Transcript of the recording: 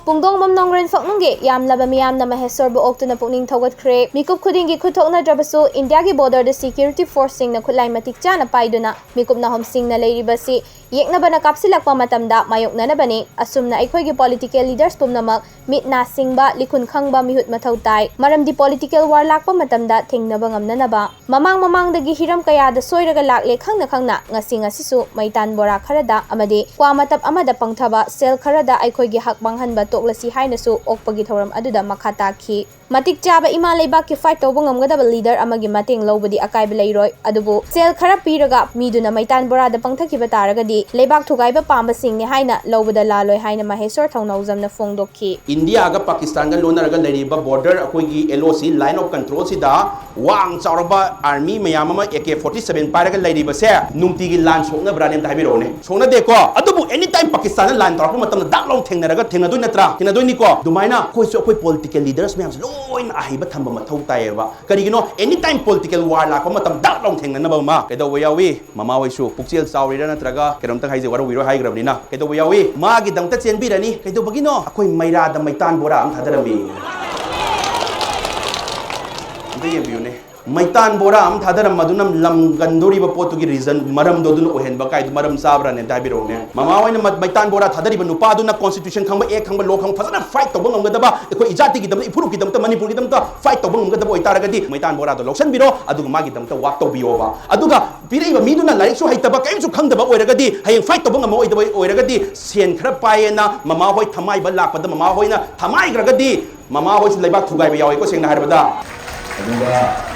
Pungdong mamnongren Pukning Yamlaba Meeyamna Maheshwar Oaktuna Pukning Thougatkhre Mikup Khudingi Khuthokna Drabasu Indiagi border the security force sing na khulai matik chana paiduna Mikup na homsing na leiribasi Yeknaba na kapsilakpa matamda mayokna na bani asumna aikhoigi political leaders pumnamak mitna singba likun khangba mihut mathau tai maramdi political war lakpa matamda thengnaba ngamnanaba mamang-mamangdagi hiram kayada soiraga lakle khangna ngasi su maitan bora kharada amadi kwa matap amada pangthaba sel kharada aikhoigi hak banghanba toklasi hainasu okpagi thoram aduda makhata khi matik chaba ima leibak ki fight tawba ngamgadaba leader amagi mateng lobudi akaiba leiroi adubu sel khara piraga miduna maitan bora da pangthakiba taragadi leibak thugaiba pamba singni haina lobada laloi haina Maheshwar thongnauzamna fongdokhi India ga Pakistan ga lonaraga leriba border akoigi LOC line of control sida wang chauraba army mayam ama AK47 paraga leriba se nungtigi lan sokna branem ta habirone sokna de ko adubu anytime Pakistan lan tarapma matamna daklong thengnaraga thengnadoi natra thengnadoi ni ko dumaina koi so koi political leaders mayam loin ahiba thamba mathau taiba karigino anytime political war la ko matam daklong thengnanaba ma kedawa yawi mama waisu pukchel chaurira natraga keramta haije waro wiro haigrabnina kedawa yawi magi dangta chenbirani kedobagino akoi maira da maitan bora am thadarami de yebune maitan bora am thadaram madunam lam gandori ba potugi reason maram dodun ohen ba kai maram sabra ne dabiro ne mama waina maitan bora thadari ba nupa duna constitution khangba ek khangba lok khang phasana fight to bangam gadaba ekoi ijati gi dam ipuru gi dam ta manipur gi dam ta fight to bangam gadaba oitaragadi maitan bora do loksan biro aduga magi dam ta wak to biyo ba aduga pirei ba miduna laik su haitaba kaim su khangdaba oiragadi hayeng fight to bangam oidaba oiragadi sen khara paena mama hoi thamai ba lakpada mama hoina thamai gragadi mama hoi leibak thugai ba yawi ko sengna harbada aduga